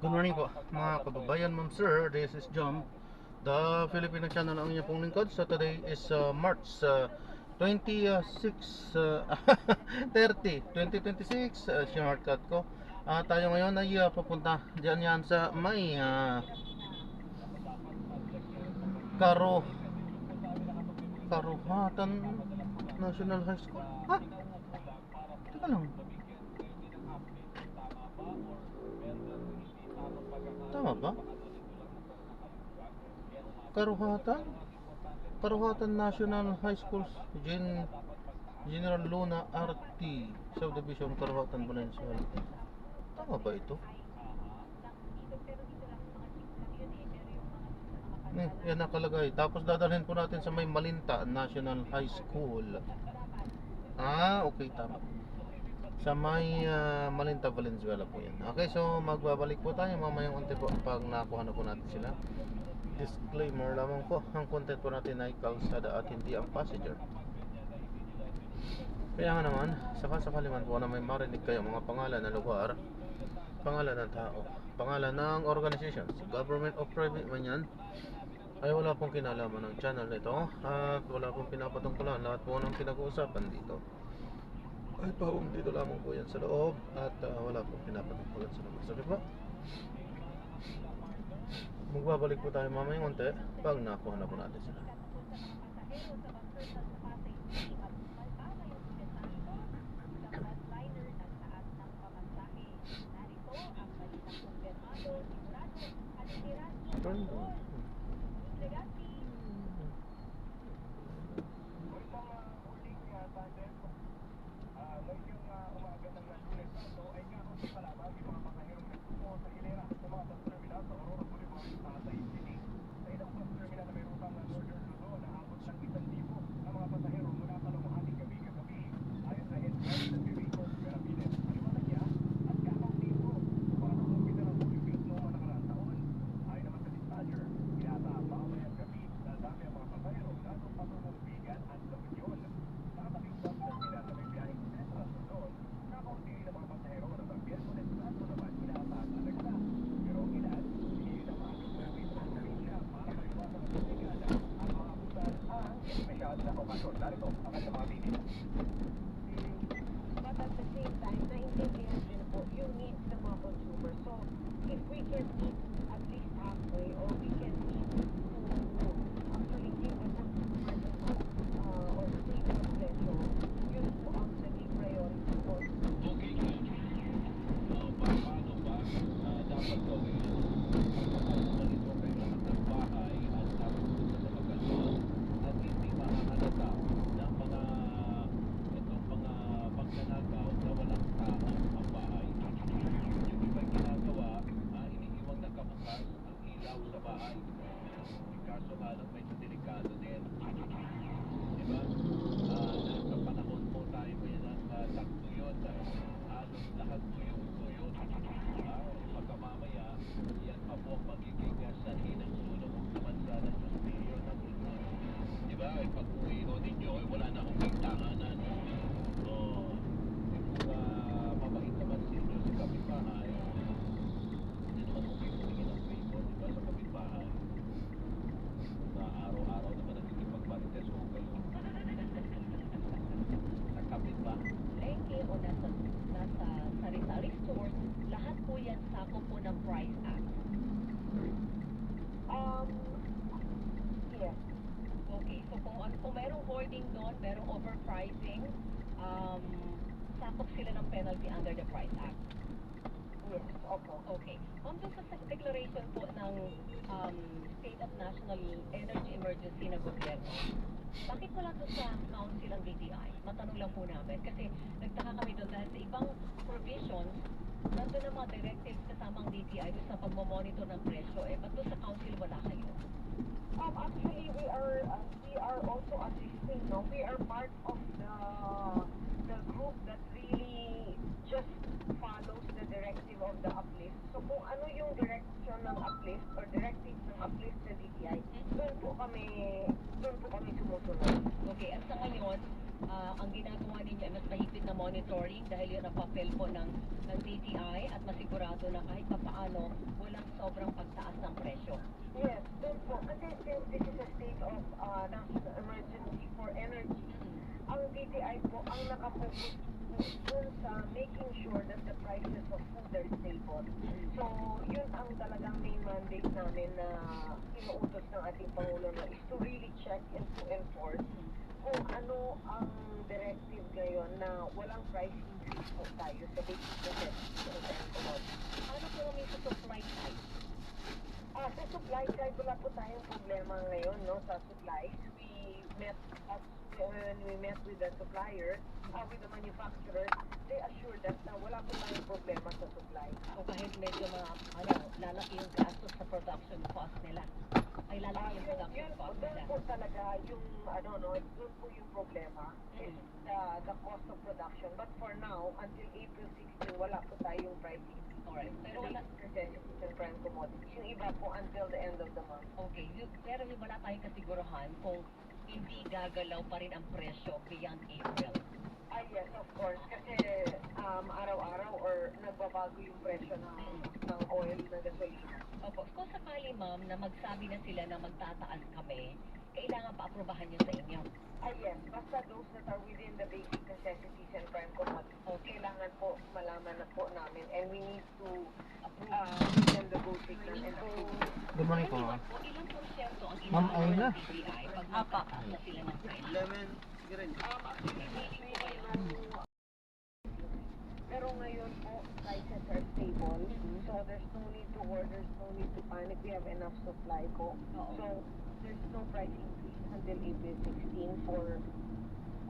Good morning po mga kababayan, ma'am sir. This is John, the Filipino channel ang inyong pong lingkod. So today is March 26 30 2026, shortcut ko. Tayo ngayon ay papunta diyan yan sa may Karuhatan National High School. Ha? Teka lang. Tama ba? Karuhatan National High School, General Luna RT Subdivision, Karuhatan, Valenzuela. Tama ba ito? Yan nakalagay. Tapos dadalhin po natin sa may Malinta National High School. Okay, tama. Sa may Malinta, Valenzuela po yan. Okay, so magbabalik po tayo mamayang unti po pag nakuha na po natin sila. Disclaimer lamang po, ang content po natin ay kalsada at hindi ang passenger. Kaya nga naman, sakasakali man po na may marinig kayo mga pangalan ng lugar, pangalan ng tao, pangalan ng organization, government o private man yan, ay wala pong kinalaman ng channel nito at wala pong pinapatungkulan. Lahat po ng pinag-uusapan dito ay pawang dito lamang po yan sa loob at wala pong pinapatungkulan sa labas. Okay po? Magbabalik po tayo mamayang unti pag nakuha na po natin sila. Turn down. But at the same time, naintindihan din po yung needs ng mga consumer. So, if we can meet at least halfway, or we can meet to actually give us some margin of or saving of presyo, yun po ang naging priority po. Okay, paano ba dapat gawin? Pagkakalit mo kayo lahat ng bahay at tapos sa magagalon at hindi makahalata ng mga pagnanakaw na walang tao ang bahay. Yung iba'y ginagawa, iniiwang nakabukas ang ilaw sa bahay. Kaso nga lang medyo delikado din. Diba? Sa panahon po tayo ngayon ang tagtuyot. Halos lahat tuyot. Pagkamamaya, yan pa po ang magiging sanhi ng sunog naman sa Diyos ng mundo. Diba? Pag uwi ho ninyo, wala na akong bigtanganan. Mabait naman sa inyo sa kapitbahay. Hindi naman kung kayo tingin ang favor, diba, sa kapitbahay. Na araw-araw naman nagkikipagparites ko kayo. Sa kapitbahay. Lengke o nasa sari-sari stores, lahat po yan sakop po ng Price Act. Yes. Okay, so kung merong hoarding doon, merong overpricing, sakop sila ng penalty under the Price Act. Yes, opo. Okay. Doon sa declaration po ng State of National Energy Emergency ng gobyerno, bakit wala doon sa council ang DTI? Matanong lang po namin. Kasi nagtaka kami doon dahil sa ibang provisions, nandun ang mga directives kasamang DTI doon sa pagmamonitor ng presyo. Ba't doon sa council wala kayo? Actually, we are also assisting, no? We are part of the group that really just follows the directive of the uplift. So kung ano yung direction ng uplift or directive ng uplift sa DTI, doon po kami sumusunod. Okay, at sa ngayon, ang ginagawa ninyo ay mas mahigpit na monitoring dahil yun ang papel po ng DTI at masigurado na kahit papaano walang sobrang pagtaas ng presyo. Yes, doon po. Kasi since this is a state of national emergency for energy, ang DTI po ang nakapokus dun sa making sure that the prices of food are stable. So, yun ang talagang main mandate namin na inuutos ng ating Pangulo na is to really check and to enforce kung ano ang directive ngayon na walang price increase po tayo sa basic necessities and commodities. Ano po kami sa supply side? Sa supply side, wala po tayong problema ngayon, no? Sa supplies, when we met with the suppliers, with the manufacturers, they assured us na wala po tayong problema sa supply. So kahit medyo lalaki yung gastos sa production cost nila, ay lalaki yung production cost Doon nila. po talaga yung, doon po yung problema, is the cost of production. But for now, until April 16, wala po tayong pricing. Alright, pero wala, Necessities and prime commodities. Yung iba po until the end of the month. okay, pero wala tayong kasiguruhan kung hindi gagalaw pa rin ang presyo beyond April. Yes, of course. Kasi araw-araw or nagbabago yung presyo ng oil na gasolina. Opo, kung sakali ma'am na magsabi na sila na magtataas kami, kailangan pa aprobahan yun sa inyo. Yes. Basta those that are within the basic necessities and prime commodities, kailangan po malaman na po namin and we need to give them the go signal and approve. Good morning po, ma'am. Po, ilang porsyento ang Ma'am, inaabot ayun na. ng DTI pag magtataas na sila ng price? Pero ngayon po, prices are stable. So there's no need to worry, there's no need to panic. We have enough supply po. Oo. So there's no price increase until April 16 for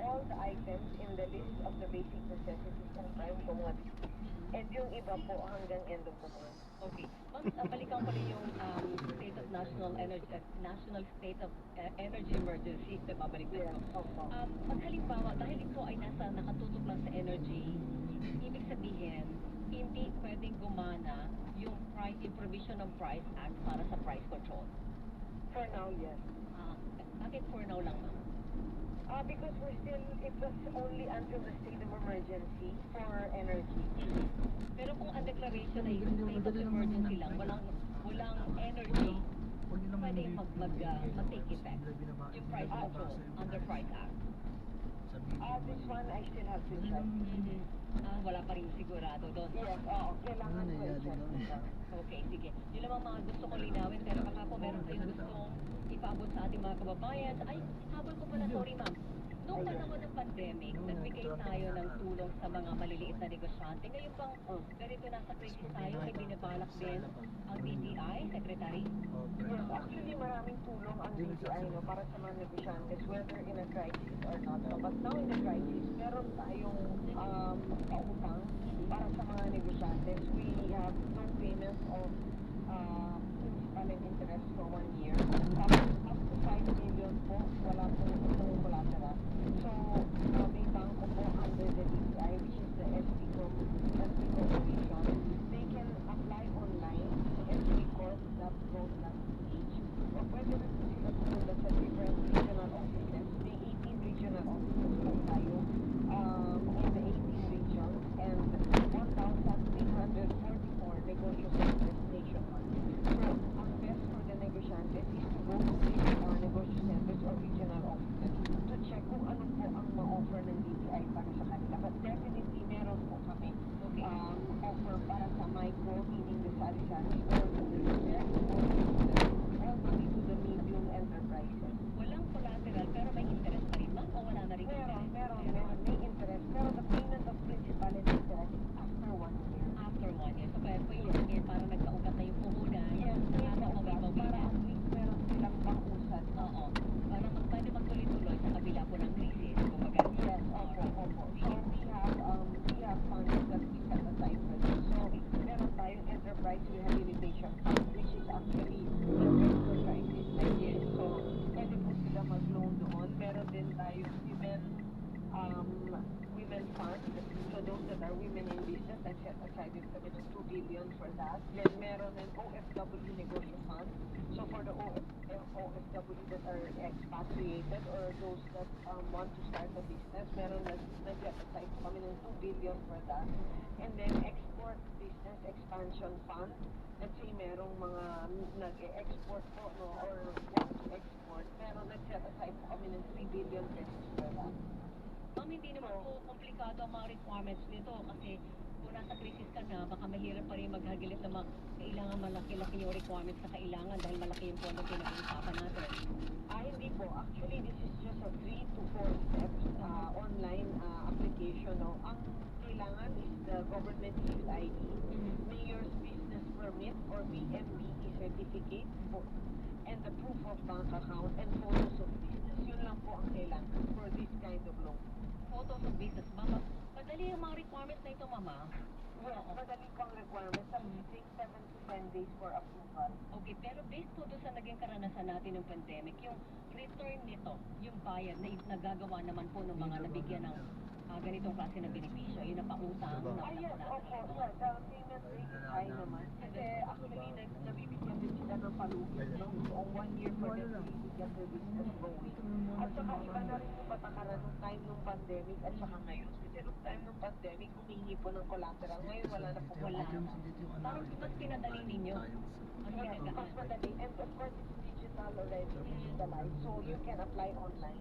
all the items in the list of the basic necessities and prime commodities. And yung iba po hanggang end of the month. Okay. Ma'am, balikan ko rin yung state of national state of energy emergency. Babalik ko. Yes, opo. Pag halimbawa, dahil ito ay nakatutok lang sa energy, ibig sabihin, hindi pwedeng gumana yung provision ng Price Act para sa price control. For now, yes. Bakit for now lang, ma'am? Because it was only until the state of emergency for energy. Pero kung ang declaration ay state of emergency lang, walang energy, pwede mag-take effect yung price control under Price Act. This one I still have to check. Wala pa rin sigurado doon. Yes, kailangan ko i-check nila. Okay, sige. Yun lang ang mga gusto ko linawin, pero baka po meron kayong gustong ipaabot sa ating mga kababayan. Ay, habol ko pala, sorry ma'am. Noong panahon ng pandemic, nagbigay tayo ng tulong sa mga maliliit na negosyante. Ngayon bang ganito nasa crisis tayo, ay binabalak din ang DTI, Secretary? Yes, actually maraming tulong ang DTI para sa mga negosyantes, whether in a crisis or not. So, but now in the crisis, meron tayong pautang para sa mga negosyantes. We have no payment of principal and interest for 1 year. Up to 5 million po, wala pong collateral. So, may bangko po under the DTI, which is the SP Corporation. They can apply online sa spcorp.gov.ph or pwede rin po sila pumunta sa different regional offices. May 18 regional offices po tayo in the 18 regions and 1,344 negosyo centers nationwide. So, ang best for the negosyantes is to go to these negosyo centers or regional offices to check kung ano po ang ma-offer ng DTI para sa kanila. But definitely, meron po kami offer para sa micro, meaning the sari-sari or all the way to the medium enterprises. Walang collateral, pero may interest pa rin, ma'am? O wala na rin interest? Meron. May interest. Pero the payment of principal and interest is after 1 year. After 1 year. So, pwede po yung sige, parang nagkaugat na yung puhunan. Yes, Para at least meron silang pang-usad. Oo. Para pwede magtuloy-tuloy sa kabila po ng crisis. Kumbaga. Yes, opo. So we have funds that we set aside for this. So meron tayong enterprise rehabilitation fund, which is actually the for crisis like this. So pwede po sila mag-loan doon. Meron din tayo we women fund. So those that are women in business, I set aside yung 2 billion for that. Then meron ng OFW Negosyo Fund. So for the OFW that are expatriated or those that want to start a business, meron nag-set aside kami ng 2 billion for that. And then export business expansion fund. Let's say merong mga nag-export po, no, or want to export, pero nag-set aside po kami ng 3 billion pesos for that. Ma'am, hindi naman po komplikado ang mga requirements nito kasi kung nasa crisis ka na, baka mahirap pa rin maghagilit na kailangan malaki-laki yung requirements na kailangan dahil malaki yung pondo pinag-uusapan natin. Hindi po. Actually, this is just a 3 to 4 steps online application. No? Ang kailangan is the government issued ID, Mayor's Business Permit or BMBE certificate po, and the proof of bank account and photos of business. Yun lang po ang kailangan for this kind of loan. Photos of business, mama. Madali ang mga requirements na ito, mama. Yes, madali pang requirements. It takes 7 to 10 days for approval. Okay, pero based po doon sa naging karanasan natin ng pandemic, yung return nito, yung bayad na nagagawa naman po ng mga nabigyan ng ganitong klase ng benepisyo, yung napautang, Yes, opo. Yeah, the payment rate is high naman. Kasi actually, nabibigyan din sila ng palugit, no? So, 1 year for them to really get their business going. At saka iba na rin yung patakaran nung time nung pandemic at saka ngayon. Kasi nung time nung pandemic, humingi po ng collateral. Ngayon, wala na po Wala. collateral. Parang mas pinadali ninyo. Ang Yes, ganda. mas madali. And of course, it's digital already, digitalized. So, you can apply online.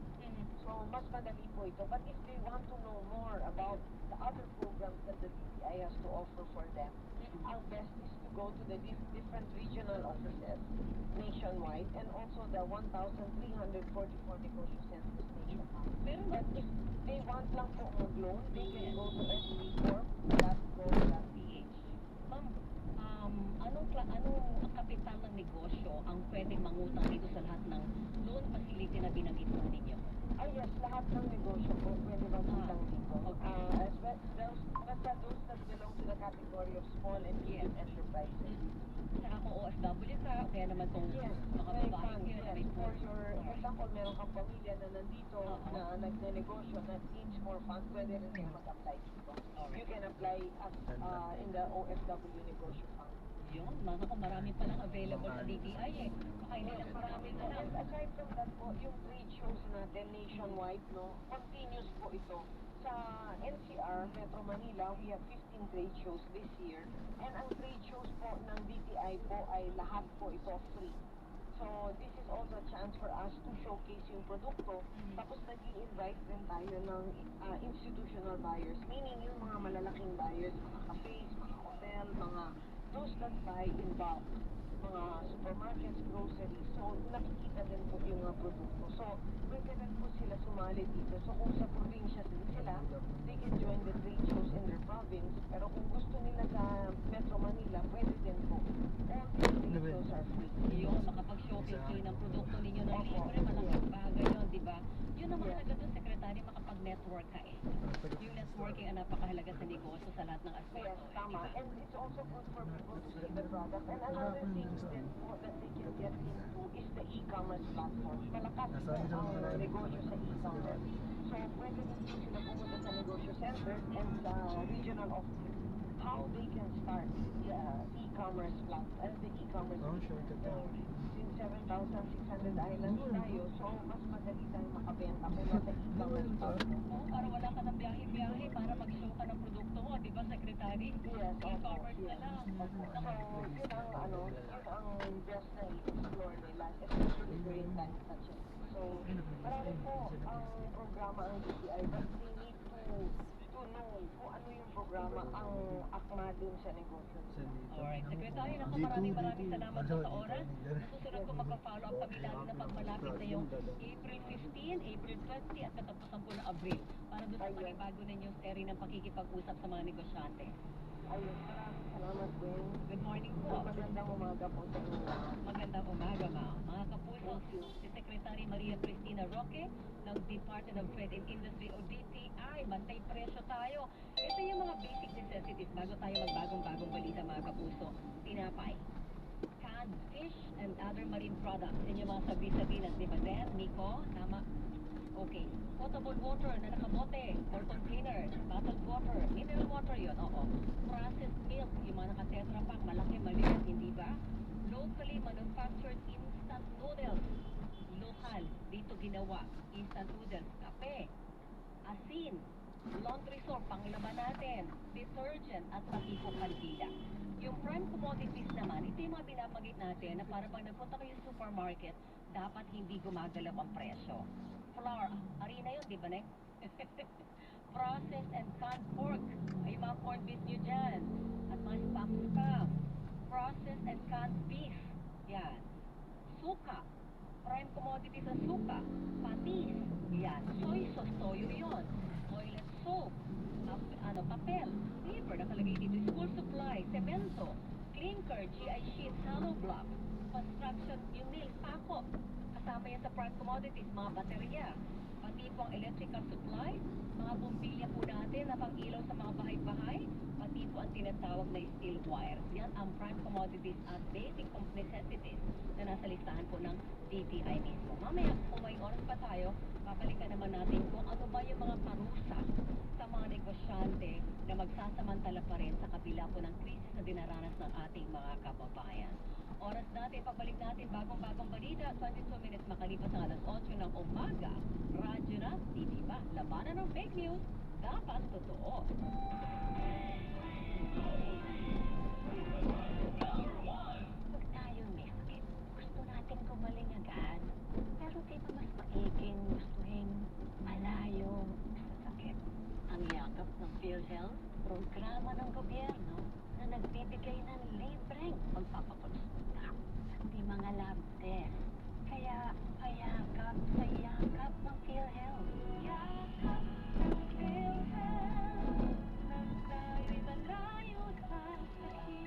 So, mas madali po ito. But if they want to know more about the other programs that the DTI has to offer for them, our best is to go to the different regional offices nationwide and also the 1,344 negosyo centers nationwide. Pero But if they want lang po mag-loan, they can go to sbcorp.gov.ph. ma'am, anong kapital ng negosyo ang pwedeng mangutang dito sa lahat ng loan facility na binanggit po ninyo? Yes, lahat ng negosyo po pwede mag-utang dito. Okay. As well, basta those that belong to the category of small and medium enterprises. Saka kung OFW ka, kaya naman kung Yes, mga may babae fund, kayo na yes. may For example, meron kang pamilya na nandito na nagnenegosyo na needs more funds, pwede rin kayo mag-apply dito. You can apply as in the OFW negosyo fund. yun, mga kung marami palang available sa DTI eh. Baka hindi lang marami na lang. And aside from that po, yung trade shows natin nationwide, no, continuous po ito. Sa NCR, Metro Manila, we have 15 trade shows this year. And ang trade shows po ng DTI po ay lahat po ito free. So, this is also a chance for us to showcase yung produkto. Tapos nag-i-invite din tayo ng institutional buyers, meaning yung mga malalaking buyers, mga cafes, mga hotel, mga those that buy in bulk, mga supermarkets, groceries. So, nakikita din po yung mga produkto. So, pwede rin po sila sumali dito. So, kung sa probinsya din sila, they can join the trade shows in their province. Pero kung gusto nila sa Metro Manila, pwede din po. All these trade shows are free. Yun, makapag-showcase kayo ng produkto ninyo ng libre, malaking bagay yun, di ba? Yun ang mahalaga doon, Secretary, makapag-network ka eh. Yung networking ang napakahalaga sa negosyo sa lahat ng aspeto. Yes, tama. And it's also good for people to see the product. And another thing then po that they can get into is the e-commerce platform. Malakas po ang negosyo sa e-commerce. So, pwede din po sila pumunta sa negosyo center and sa regional office how they can start the e-commerce platform, the e-commerce since 7,600 islands tayo, so mas madali tayong makabenta kung nasa e-commerce platform. Oo, para wala ka ng biyahe-biyahe para mag-show ka ng produkto mo, di ba, Secretary? Yes, E-commerce na lang. So, yun ang best na i-explore nila, especially during times such as this. So, marami po ang programa ang DTI, but they need to know kung ano yung programa ang akma dun sa negosyo. Alright, Secretary, naku, maraming salamat po sa oras. Nasusunod ko magpa-follow up kami lalo na pag malapit na yung April 15, April 20 at katapusan po ng Abril para doon sa panibago ninyong serie ng pakikipag-usap sa mga negosyante. Ayun, maraming salamat din. Good morning po. Magandang umaga po sa inyo. Magandang umaga, mga kapuso. Si Secretary Maria Cristina Roque ng Department of Trade and Industry o DTI. Bantay presyo tayo. Ito yung mga basic necessities bago tayo magbagong-bagong balita, mga kapuso. Tinapay, canned fish and other marine products. Yan yung mga sabi-sabi ng, di ba, Den, Nico? Tama? Okay. Potable water na nakabote or container. Bottled water. Mineral water yun, oo. Processed milk, yung mga naka-tetra pack, malaki, maliit, hindi ba? Locally manufactured instant noodles. Lokal, dito ginawa. Instant noodles. Kape. Asin. Laundry soap, panglaban natin. Detergent at pati po kandila. Yung prime commodities naman, ito yung mga binabagit natin na para pag nagpunta kayo sa supermarket, dapat hindi gumagalaw ang presyo. Flour, harina yun, di ba, Nek? Processed and canned pork. Ay, mga corned beef nyo dyan. At mga spam-spam. Processed and canned beef. Yan. Suka. Prime commodities sa suka. Patis. Yan. Soy sauce, toyo yun. Toilet soap. Papel. Paper, nakalagay dito. School supply. Cemento. Clinker. GI sheets. Hollow block. Construction. Yung nails. Pako. Kasama yan sa prime commodities. Mga baterya. Pati po ang electrical supply. Mga bombilya po natin na pang-ilaw sa mga bahay-bahay. Pati po ang tinatawag na steel wires. Yan ang prime commodities at basic necessities na nasa listahan po ng DTI mismo. Mamaya, kung may oras pa tayo, babalikan naman natin kung ano ba yung mga parusa sa mga negosyante na magsasamantala pa rin sa kabila po ng krisis na dinaranas ng ating mga kababayan. Oras natin, pagbalik natin, bagong-bagong balita, 22 minutes makalipas ang alas 8 ng umaga. Radyo na, TV ba? Labanan ng fake news, dapat totoo. Huwag tayong miskin. Gusto natin gumaling agad. Pero di ba mas maiging gustuhin malayo sa sakit? Ang yakap ng PhilHealth, programa ng gobyerno na nagbibigay ng libreng pagpapakonsulta at di mga lab test. Kaya payakap sa yakap ng PhilHealth. Yakap ng PhilHealth, nang tayo'y malayo sa sakit.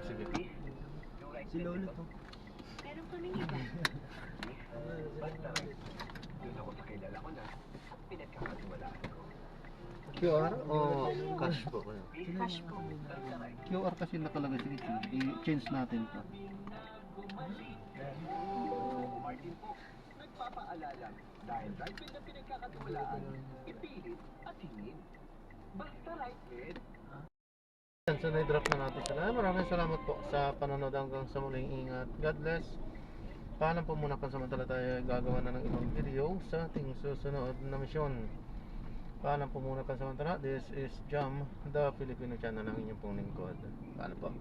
Sige. Si Lolo to. Meron kaming iba. Basta, yun ako sa kilala ko na pinagkakatiwalaan ko. QR o cash po? Cash po. QR kasi nakalagay sa ito. I-change natin to. Martin po, nagpapaalala dahil right with na pinagkakatiwalaan, ipilit at hingin. Basta right with. Yan, so na-drop na natin sila. Maraming salamat po sa panonood hanggang sa muling ingat. God bless. Paalam po muna pansamantala tayo gagawa na ng ibang video sa ating susunod na misyon. Paalam po muna pansamantala. This is Jam, the Filipino channel ng inyong pong lingkod. Paalam po.